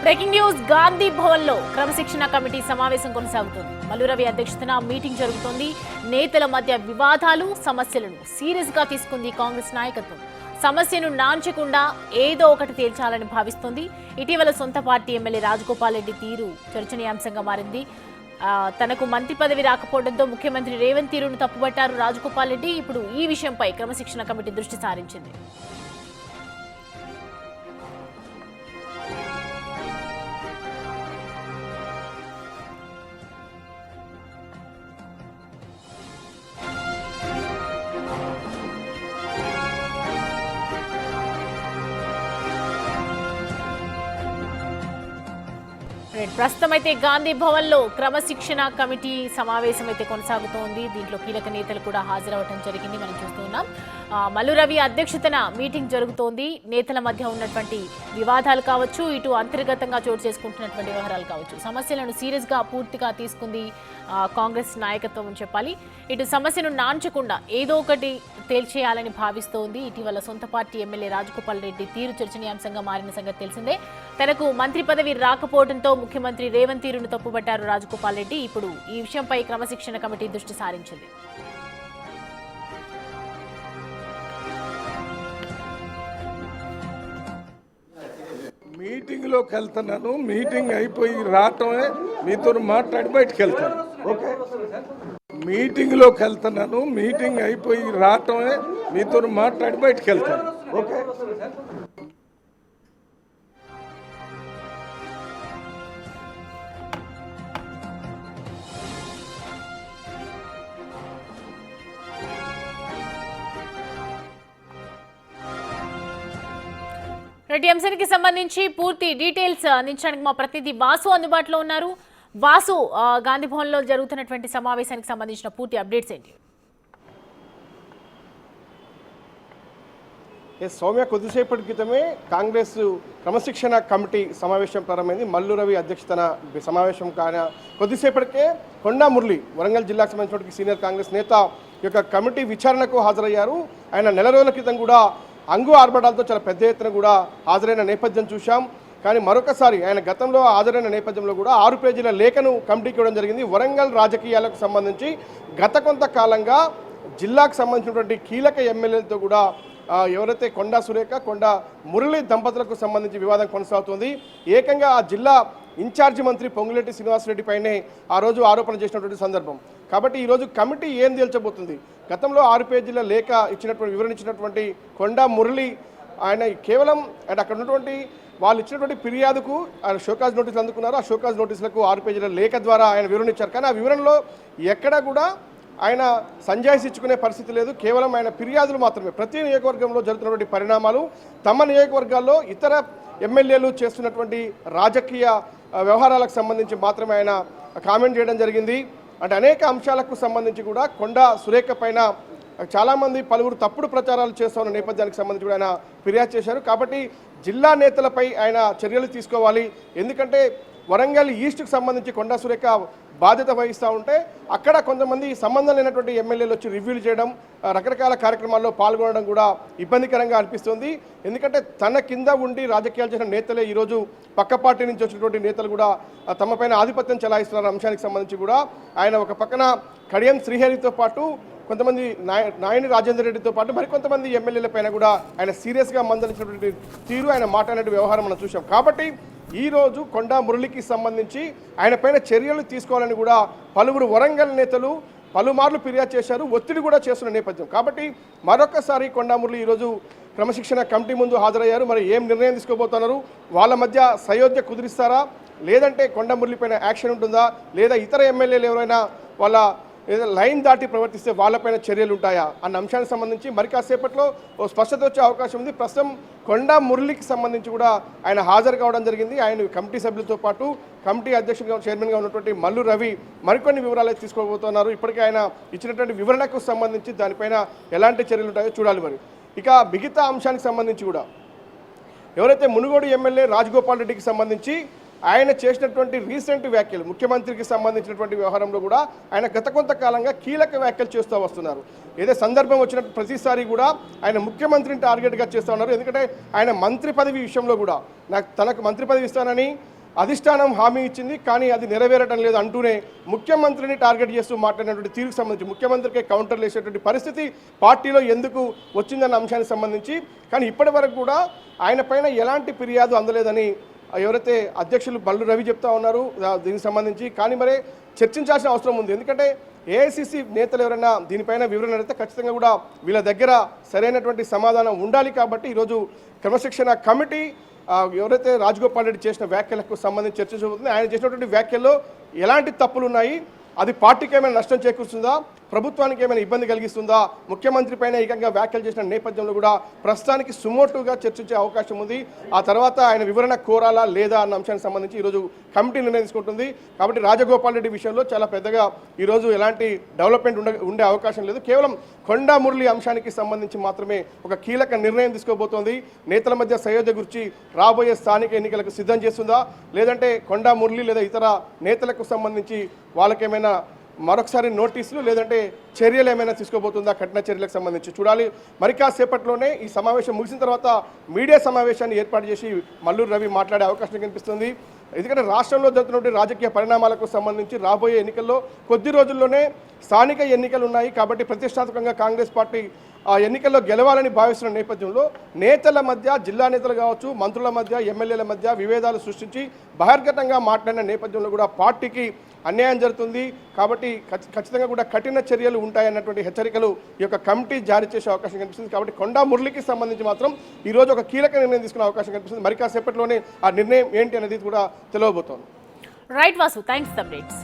Breaking news Gandhi Bhavan లో క్రమశిక్షణ committee సమావేశం కొనసాగుతోంది. మల్లు రవి అధ్యక్షతన మీటింగ్ జరుగుతోంది. నేతల మధ్య వివాదాలు, సమస్యలను సీరియస్ గా తీసుకుంది కాంగ్రెస్ నాయకత్వం. సమస్యను నాంచకుండా ఏదో ఒకటి తేల్చాలని భావిస్తోంది. ఇటీవల సొంత పార్టీ ఎమ్మెల్యే రాజగోపాల్ రెడ్డి తీరు చర్చనీయాంశంగా మారింది. తనకు మంత్రి పదవి రాకపోవడంతో ముఖ్యమంత్రి రేవంత్ తీరును తప్పుబట్టారు రాజగోపాల్ రెడ్డి. ఇప్పుడు ఈ విషయంపై క్రమశిక్షణ కమిటీ దృష్టి సారించింది. ప్రస్తుతం అయితే గాంధీ భవన్ లో క్రమశిక్షణ కమిటీ సమావేశం అయితే కొనసాగుతోంది. దీంట్లో కీలక నేతలు కూడా హాజరవడం జరిగింది. మనం చూస్తూ ఉన్నాం. మల్లు రవి అధ్యక్షతన మీటింగ్ జరుగుతోంది. నేతల మధ్య ఉన్నటువంటి వివాదాలు కావచ్చు, ఇటు అంతర్గతంగా చోటు చేసుకుంటున్నటువంటి వ్యవహారాలు కావచ్చు, సమస్యలను సీరియస్ గా పూర్తిగా తీసుకుంది కాంగ్రెస్ నాయకత్వం అని చెప్పాలి. ఇటు సమస్యను నాంచకుండా ఏదో ఒకటి తేల్చేయాలని భావిస్తోంది. ఇటీవల సొంత పార్టీ ఎమ్మెల్యే రాజగోపాల్ రెడ్డి తీరు చర్చనీయాంశంగా మారిన సంగతి తెలిసిందే. తనకు మంత్రి పదవి రాకపోవడంతో ముఖ్యమంత్రి రేవంత్ తీరును తప్పుబట్టారు రాజగోపాల్ రెడ్డి. ఇప్పుడు ఈ విషయంపై క్రమశిక్షణ కమిటీ దృష్టి సారించింది. మీటింగ్లోకి వెళ్తున్నాను. మీటింగ్ అయిపోయి రావటమే మీతో మాట్లాడి బయటకు వెళ్తాను. ఓకే, మీటింగ్లోకి వెళ్తున్నాను. మీటింగ్ అయిపోయి రావటమే మీతో మాట్లాడి బయటకు వెళ్తాను. ఓకే. రెడ్డి అంశానికి సంబంధించి పూర్తి డీటెయిల్స్ అందించడానికి మా ప్రతినిధి వాసు అందుబాటులో ఉన్నారు. వాసు, గాంధీ భవన్ లో జరుగుతున్నటువంటి సమావేశానికి సంబంధించిన పూర్తి అప్డేట్స్ ఏంటి? సౌమ్య, కొద్దిసేపటి క్రితమే కాంగ్రెస్ క్రమశిక్షణ కమిటీ సమావేశం ప్రారంభమైంది. మల్లు రవి అధ్యక్షతన సమావేశం కానీ కొద్దిసేపటికే కొండా మురళి, వరంగల్ జిల్లాకు సంబంధించిన సీనియర్ కాంగ్రెస్ నేత యొక్క కమిటీ విచారణకు హాజరయ్యారు. ఆయన నెల రోజుల క్రితం కూడా అంగు ఆర్భటాలతో చాలా పెద్ద ఎత్తున కూడా హాజరైన నేపథ్యం చూశాం. కానీ మరొకసారి ఆయన గతంలో హాజరైన నేపథ్యంలో కూడా 6 పేజీల లేఖను కమిటీకి ఇవ్వడం జరిగింది. వరంగల్ రాజకీయాలకు సంబంధించి గత కొంతకాలంగా జిల్లాకు సంబంధించినటువంటి కీలక ఎమ్మెల్యేలతో కూడా ఎవరైతే కొండా సురేఖ, కొండా మురళి దంపతులకు సంబంధించి వివాదం కొనసాగుతుంది. ఏకంగా ఆ జిల్లా ఇన్ఛార్జి మంత్రి పొంగులేటి శ్రీనివాసరెడ్డి పైనే ఆ రోజు ఆరోపణ చేసినటువంటి సందర్భం. కాబట్టి ఈరోజు కమిటీ ఏం తేల్చబోతుంది? గతంలో 6 పేజీల లేఖ ఇచ్చినటువంటి వివరణ ఇచ్చినటువంటి కొండా మురళి ఆయన కేవలం అక్కడ ఉన్నటువంటి వాళ్ళు ఇచ్చినటువంటి ఫిర్యాదుకు ఆయన షోకాజ్ నోటీసులు అందుకున్నారు. ఆ షోకాజ్ నోటీసులకు 6 పేజీల లేఖ ద్వారా ఆయన వివరణ ఇచ్చారు. కానీ ఆ వివరణలో ఎక్కడ కూడా ఆయన సంజాయిషి ఇచ్చుకునే పరిస్థితి లేదు. కేవలం ఆయన ఫిర్యాదులు మాత్రమే. ప్రతి నియోజకవర్గంలో జరుగుతున్నటువంటి పరిణామాలు, తమ నియోజకవర్గాల్లో ఇతర ఎమ్మెల్యేలు చేస్తున్నటువంటి రాజకీయ వ్యవహారాలకు సంబంధించి మాత్రమే ఆయన కామెంట్ చేయడం జరిగింది. అంటే అనేక అంశాలకు సంబంధించి కూడా కొండా సురేఖ పైన చాలామంది పలువురు తప్పుడు ప్రచారాలు చేస్తున్న నేపథ్యానికి సంబంధించి కూడా ఆయన ఫిర్యాదు చేశారు. కాబట్టి జిల్లా నేతలపై ఆయన చర్యలు తీసుకోవాలి. ఎందుకంటే వరంగల్ ఈస్ట్కి సంబంధించి కొండా సురేఖ బాధ్యత వహిస్తూ ఉంటే అక్కడ కొంతమంది సంబంధం లేనటువంటి ఎమ్మెల్యేలు వచ్చి రివ్యూలు చేయడం, రకరకాల కార్యక్రమాల్లో పాల్గొనడం కూడా ఇబ్బందికరంగా అనిపిస్తుంది. ఎందుకంటే తన కింద ఉండి రాజకీయాలు చేసిన నేతలే ఈరోజు పక్క పార్టీ నుంచి వచ్చినటువంటి నేతలు కూడా తమపైన ఆధిపత్యం చెలాయిస్తున్న అంశానికి సంబంధించి కూడా ఆయన ఒక పక్కన కడియం శ్రీహరితో పాటు కొంతమంది నాయని రాజేందర్ రెడ్డితో పాటు మరికొంతమంది ఎమ్మెల్యేల పైన కూడా ఆయన సీరియస్గా మందలించినటువంటి తీరు, ఆయన మాట్లాడిన వ్యవహారం మనం చూసాం. కాబట్టి ఈరోజు కొండా మురళికి సంబంధించి ఆయన పైన చర్యలు తీసుకోవాలని కూడా పలువురు వరంగల్ నేతలు పలుమార్లు ఫిర్యాదు చేశారు, ఒత్తిడి కూడా చేస్తున్న నేపథ్యం. కాబట్టి మరొకసారి కొండా మురళి ఈరోజు క్రమశిక్షణ కమిటీ ముందు హాజరయ్యారు. మరి ఏం నిర్ణయం తీసుకోబోతున్నారు? వాళ్ళ మధ్య సయోధ్య కుదిరిస్తారా, లేదంటే కొండా మురళి పైన యాక్షన్ ఉంటుందా, లేదా ఇతర ఎమ్మెల్యేలు ఎవరైనా వాళ్ళ ఏదో లైన్ దాటి ప్రవర్తిస్తే వాళ్ళపైన చర్యలు ఉంటాయా అన్న అంశానికి సంబంధించి మరి కాసేపట్లో ఓ స్పష్టత వచ్చే అవకాశం ఉంది. ప్రస్తుతం కొండా మురళికి సంబంధించి కూడా ఆయన హాజరు కావడం జరిగింది. ఆయన కమిటీ సభ్యులతో పాటు కమిటీ అధ్యక్షుడిగా చైర్మన్గా ఉన్నటువంటి మల్లు రవి మరికొన్ని వివరాలు తీసుకోబోతున్నారు. ఇప్పటికే ఆయన ఇచ్చినటువంటి వివరణకు సంబంధించి దానిపైన ఎలాంటి చర్యలు ఉంటాయో చూడాలి. మరి ఇక మిగతా అంశానికి సంబంధించి కూడా ఎవరైతే మునుగోడు ఎమ్మెల్యే రాజగోపాల్ రెడ్డికి సంబంధించి ఆయన చేసినటువంటి రీసెంట్ వ్యాఖ్యలు, ముఖ్యమంత్రికి సంబంధించినటువంటి వ్యవహారంలో కూడా ఆయన గత కొంతకాలంగా కీలక వ్యాఖ్యలు చేస్తూ వస్తున్నారు. ఏదో సందర్భం వచ్చిన ప్రతిసారి కూడా ఆయన ముఖ్యమంత్రిని టార్గెట్గా చేస్తూ ఉన్నారు. ఎందుకంటే ఆయన మంత్రి పదవి విషయంలో కూడా తనకు మంత్రి పదవి ఇస్తానని అధిష్టానం హామీ ఇచ్చింది, కానీ అది నెరవేరడం లేదు అంటూనే ముఖ్యమంత్రిని టార్గెట్ చేస్తూ మాట్లాడినటువంటి తీరుకు సంబంధించి ముఖ్యమంత్రికే కౌంటర్లు వేసేటువంటి పరిస్థితి పార్టీలో ఎందుకు వచ్చిందన్న అంశానికి సంబంధించి. కానీ ఇప్పటి వరకు కూడా ఆయన పైన ఎలాంటి ఫిర్యాదు అందలేదని ఎవరైతే అధ్యక్షులు మల్లు రవి చెప్తా ఉన్నారు దీనికి సంబంధించి. కానీ మరి చర్చించాల్సిన అవసరం ఉంది, ఎందుకంటే ఏఐసిసి నేతలు ఎవరైనా దీనిపైన వివరణ అడిగితే ఖచ్చితంగా కూడా వీళ్ళ దగ్గర సరైనటువంటి సమాధానం ఉండాలి. కాబట్టి ఈరోజు క్రమశిక్షణ కమిటీ ఎవరైతే రాజగోపాల్ రెడ్డి చేసిన వ్యాఖ్యలకు సంబంధించి చర్చ జరుగుతుంది. ఆయన చేసినటువంటి వ్యాఖ్యల్లో ఎలాంటి తప్పులు ఉన్నాయి, అది పార్టీకి ఏమైనా నష్టం చేకూరుస్తుందా, ప్రభుత్వానికి ఏమైనా ఇబ్బంది కలిగిస్తుందా, ముఖ్యమంత్రి పైన ఏకంగా వ్యాఖ్యలు చేసిన నేపథ్యంలో కూడా ప్రస్తుతానికి సుమోటుగా చర్చించే అవకాశం ఉంది. ఆ తర్వాత ఆయన వివరణ కోరాలా లేదా అన్న అంశానికి సంబంధించి ఈరోజు కమిటీ నిర్ణయం తీసుకుంటుంది. కాబట్టి రాజగోపాల్ రెడ్డి విషయంలో చాలా పెద్దగా ఈరోజు ఎలాంటి డెవలప్మెంట్ ఉండే అవకాశం లేదు. కేవలం కొండా మురళి అంశానికి సంబంధించి మాత్రమే ఒక కీలక నిర్ణయం తీసుకోబోతోంది. నేతల మధ్య సయోధ్య గురించి రాబోయే స్థానిక ఎన్నికలకు సిద్ధం చేస్తుందా, లేదంటే కొండా మురళి లేదా ఇతర నేతలకు సంబంధించి వాళ్ళకేమైనా మరొకసారి నోటీసులు లేదంటే చర్యలు ఏమైనా తీసుకోబోతుందా, కఠిన చర్యలకు సంబంధించి చూడాలి. మరి కాసేపట్లోనే ఈ సమావేశం ముగిసిన తర్వాత మీడియా సమావేశాన్ని ఏర్పాటు చేసి మల్లు రవి మాట్లాడే అవకాశం కనిపిస్తుంది. ఎందుకంటే రాష్ట్రంలో జరుగుతున్నటువంటి రాజకీయ పరిణామాలకు సంబంధించి రాబోయే ఎన్నికల్లో కొద్ది రోజుల్లోనే స్థానిక ఎన్నికలు ఉన్నాయి. కాబట్టి ప్రతిష్టాత్మకంగా కాంగ్రెస్ పార్టీ ఆ ఎన్నికల్లో గెలవాలని భావిస్తున్న నేపథ్యంలో నేతల మధ్య, జిల్లా నేతలు కావచ్చు, మంత్రుల మధ్య, ఎమ్మెల్యేల మధ్య విభేదాలు సృష్టించి బహిర్గతంగా మాట్లాడిన నేపథ్యంలో కూడా పార్టీకి అన్యాయం జరుగుతుంది. కాబట్టి ఖచ్చితంగా కూడా కఠిన చర్యలు ఉంటాయన్నటువంటి హెచ్చరికలు ఈ యొక్క కమిటీ జారీ చేసే అవకాశం కనిపిస్తుంది. కాబట్టి కొండా మురళికి సంబంధించి మాత్రం ఈరోజు ఒక కీలక నిర్ణయం తీసుకునే అవకాశం కనిపిస్తుంది. మరి కాసేపట్లోనే ఆ నిర్ణయం ఏంటి అనేది కూడా తెలియబోతోంది. Right Vasu, thanks updates.